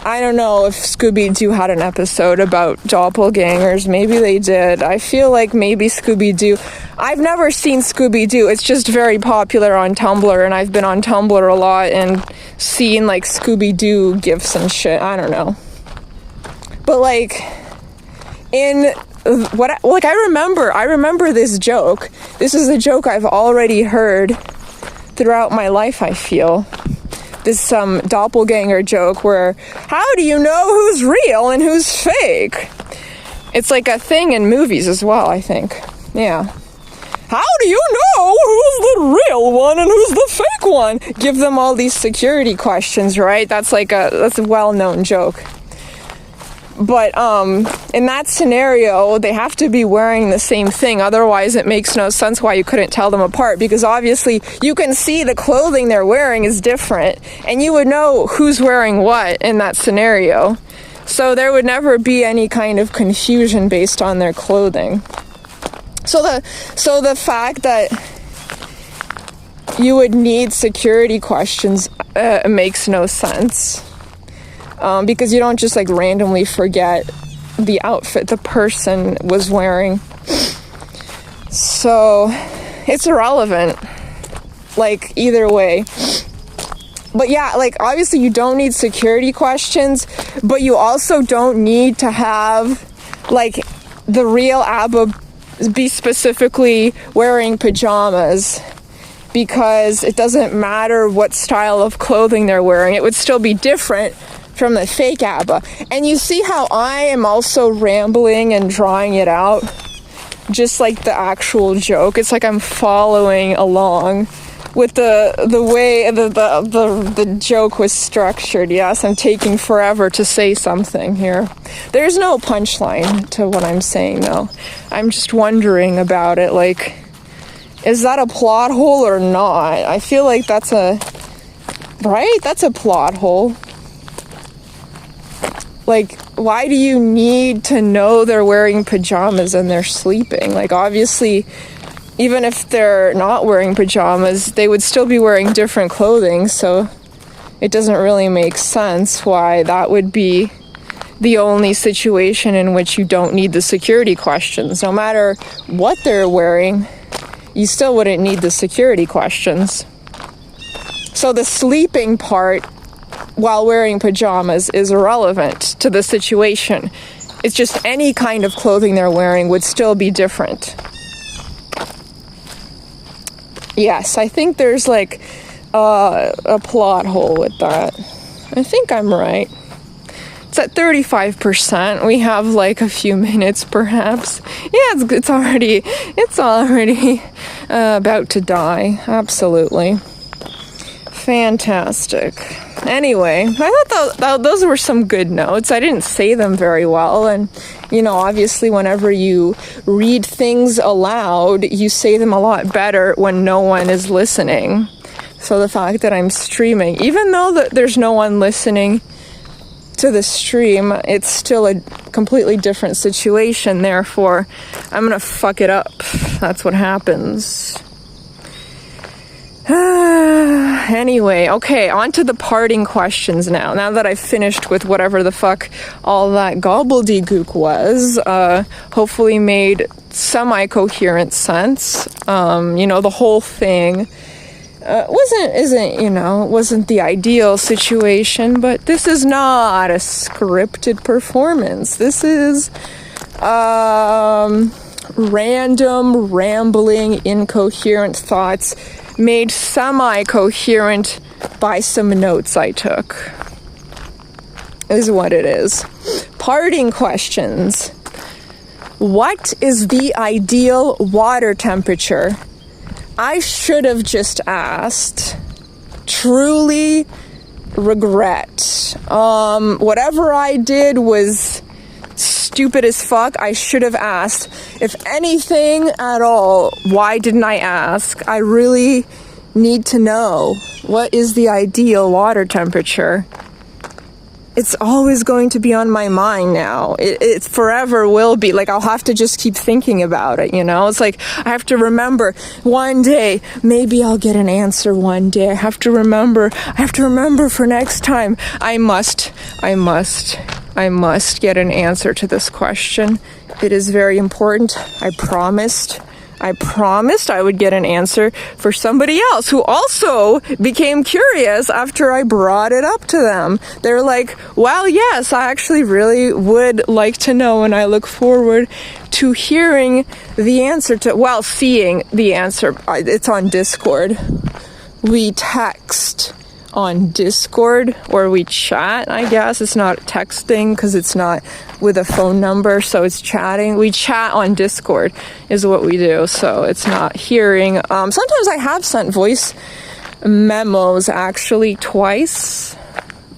I don't know if Scooby-Doo had an episode about doppelgangers. Maybe they did. I feel like maybe Scooby-Doo. I've never seen Scooby-Doo. It's just very popular on Tumblr, and I've been on Tumblr a lot and seen, like, Scooby-Doo gifs and shit. I don't know. But, like, I remember this joke. This is a joke I've already heard throughout my life, I feel. This doppelganger joke where, how do you know who's real and who's fake? It's like a thing in movies as well, I think. Yeah. How do you know who's the real one and who's the fake one? Give them all these security questions, right? That's a well-known joke. But in that scenario, they have to be wearing the same thing. Otherwise, it makes no sense why you couldn't tell them apart, because obviously you can see the clothing they're wearing is different, and you would know who's wearing what in that scenario. So there would never be any kind of confusion based on their clothing. So the fact that you would need security questions makes no sense. Because you don't just like randomly forget the outfit the person was wearing. So it's irrelevant, like either way. But yeah, like obviously you don't need security questions, but you also don't need to have like the real ABBA be specifically wearing pajamas, because it doesn't matter what style of clothing they're wearing. It would still be different from the fake ABBA. And you see how I am also rambling and drawing it out, just like the actual joke. It's like I'm following along with the way the joke was structured. Yes, I'm taking forever to say something here. There's no punchline to what I'm saying, though. I'm just wondering about it, like, is that a plot hole or not? I feel like that's a plot hole. Like, why do you need to know they're wearing pajamas and they're sleeping? Like, obviously, even if they're not wearing pajamas, they would still be wearing different clothing, so it doesn't really make sense why that would be the only situation in which you don't need the security questions. No matter what they're wearing, you still wouldn't need the security questions. So the sleeping part while wearing pajamas is irrelevant to the situation. It's just any kind of clothing they're wearing would still be different. Yes, I think there's like a plot hole with that. I think I'm right. It's at 35%. We have like a few minutes, perhaps. Yeah, it's already about to die. Absolutely. Fantastic. Anyway, I thought those were some good notes. I didn't say them very well, and obviously whenever you read things aloud, you say them a lot better when no one is listening. So the fact that I'm streaming, even though there's no one listening to the stream, it's still a completely different situation. Therefore, I'm gonna fuck it up. That's what happens. Anyway, okay, on to the parting questions now. Now that I've finished with whatever the fuck all that gobbledygook was, hopefully made semi-coherent sense. The whole thing wasn't the ideal situation, but this is not a scripted performance. This is random, rambling, incoherent thoughts made semi-coherent by some notes I took, is what it is. Parting questions. What is the ideal water temperature? I should have just asked. Truly regret. Whatever I did was stupid as fuck. I should have asked. If anything at all, why didn't I ask? I really need to know. What is the ideal water temperature? It's always going to be on my mind now. It forever will be. Like, I'll have to just keep thinking about it, It's like, I have to remember one day, maybe I'll get an answer one day. I have to remember for next time. I must get an answer to this question. It is very important. I promised I would get an answer for somebody else who also became curious after I brought it up to them. They're like, well, yes, I actually really would like to know, and I look forward to hearing the answer seeing the answer. It's on Discord. We text on Discord, or we chat, I guess. It's not texting because it's not with a phone number, so it's chatting. We chat on Discord is what we do, so it's not hearing. Sometimes I have sent voice memos actually twice.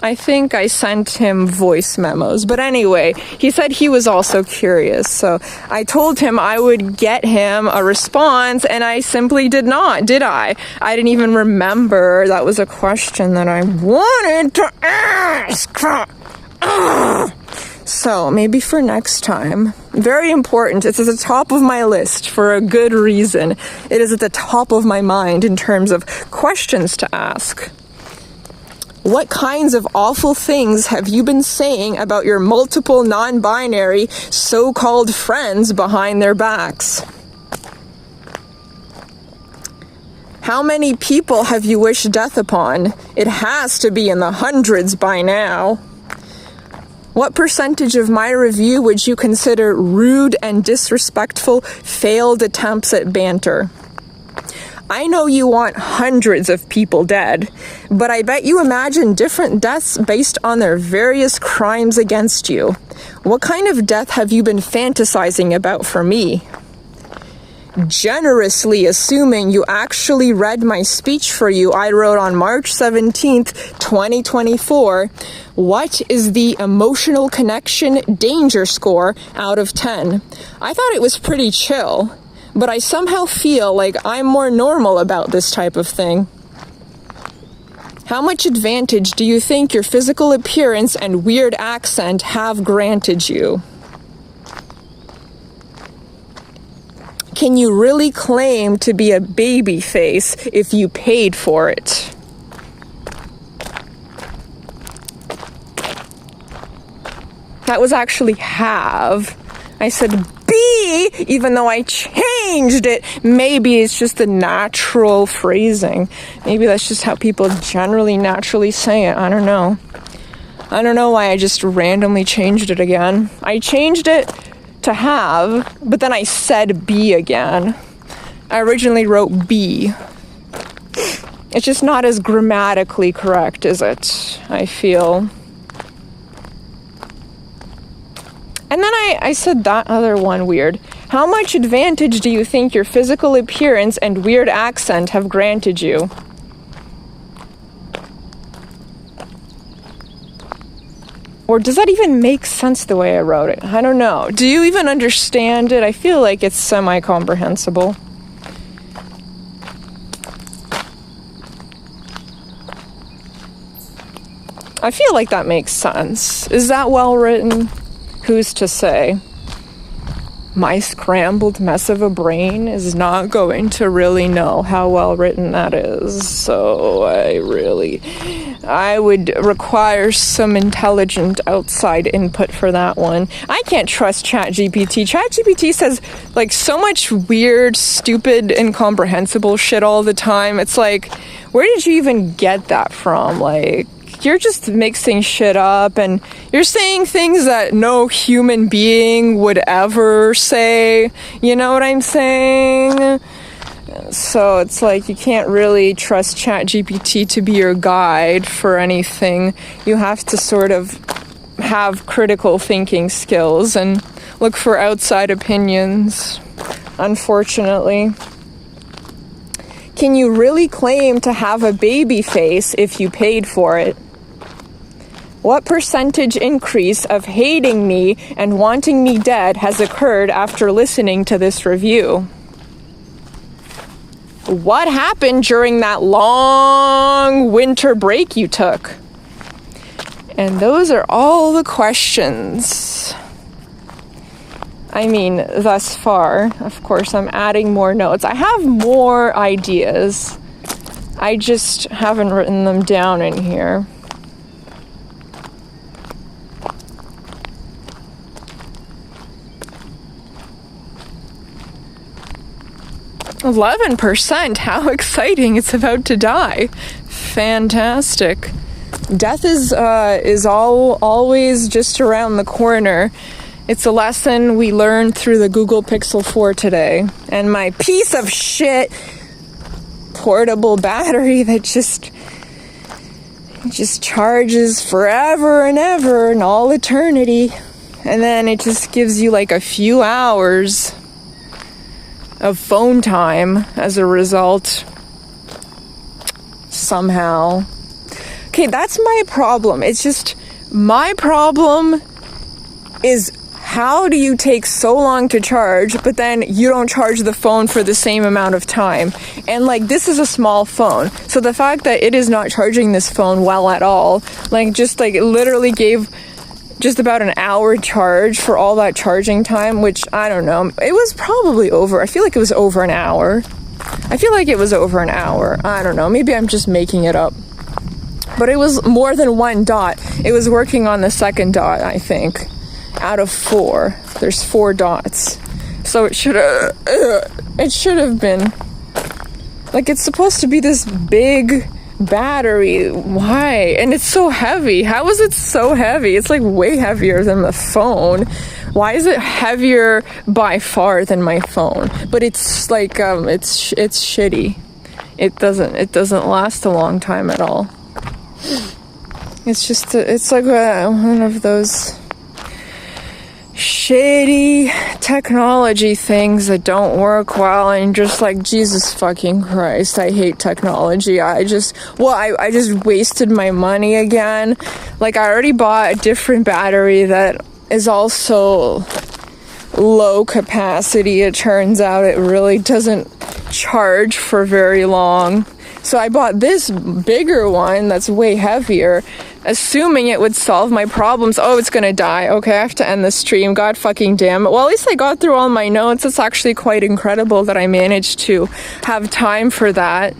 I think I sent him voice memos. But anyway, he said he was also curious. So I told him I would get him a response, and I simply did not, did I? I didn't even remember that was a question that I wanted to ask. So maybe for next time. Very important. It's at the top of my list for a good reason. It is at the top of my mind in terms of questions to ask. What kinds of awful things have you been saying about your multiple non-binary so-called friends behind their backs? How many people have you wished death upon? It has to be in the hundreds by now. What percentage of my review would you consider rude and disrespectful failed attempts at banter? I know you want hundreds of people dead, but I bet you imagine different deaths based on their various crimes against you. What kind of death have you been fantasizing about for me? Generously assuming you actually read my speech for you I wrote on March 17th, 2024, what is the emotional connection danger score out of 10? I thought it was pretty chill, but I somehow feel like I'm more normal about this type of thing. How much advantage do you think your physical appearance and weird accent have granted you? Can you really claim to be a baby face if you paid for it? That was actually have. I said be, even though I changed it. Maybe it's just the natural phrasing. Maybe that's just how people generally naturally say it. I don't know. I don't know why I just randomly changed it again. I changed it to have, but then I said be again. I originally wrote be. It's just not as grammatically correct, is it? I feel. And then I said that other one weird. How much advantage do you think your physical appearance and weird accent have granted you? Or does that even make sense the way I wrote it? I don't know. Do you even understand it? I feel like it's semi-comprehensible. I feel like that makes sense. Is that well written? Who's to say? My scrambled mess of a brain is not going to really know how well written that is. So I would require some intelligent outside input for that one. I can't trust ChatGPT. ChatGPT says like so much weird, stupid, incomprehensible shit all the time. It's like, where did you even get that from? Like, you're just mixing shit up and you're saying things that no human being would ever say. You know what I'm saying? So it's like you can't really trust ChatGPT to be your guide for anything. You have to sort of have critical thinking skills and look for outside opinions, unfortunately. Can you really claim to have a baby face if you paid for it? What percentage increase of hating me and wanting me dead has occurred after listening to this review? What happened during that long winter break you took? And those are all the questions. I mean, thus far. Of course, I'm adding more notes. I have more ideas. I just haven't written them down in here. 11%. How exciting. It's about to die. Fantastic. Death is always just around the corner. It's a lesson we learned through the Google Pixel 4 today. And my piece of shit portable battery that just charges forever and ever and all eternity. And then it just gives you like a few hours of phone time as a result. Somehow. okay, that's my problem. It's just, my problem is, how do you take so long to charge, but then you don't charge the phone for the same amount of time? And like, this is a small phone, so the fact that it is not charging this phone well at all, like, just like, it literally gave just about an hour charge for all that charging time, which, I don't know, it was probably over, I feel like it was over an hour. I don't know, maybe I'm just making it up. But it was more than one dot. It was working on the second dot, I think. Out of 4. There's 4 dots. So it should have been, like, it's supposed to be this big battery. Why? And it's so heavy. How is it so heavy? It's like way heavier than the phone. Why is it heavier by far than my phone? But it's like, it's shitty. It doesn't last a long time at all. It's just, it's like one of those shitty technology things that don't work well, and just like, Jesus fucking Christ, I hate technology. I just wasted my money again. Like, I already bought a different battery that is also low capacity. It turns out it really doesn't charge for very long. So I bought this bigger one that's way heavier, assuming it would solve my problems. Oh, it's gonna die. Okay, I have to end the stream. God fucking damn it. Well, at least I got through all my notes. It's actually quite incredible that I managed to have time for that.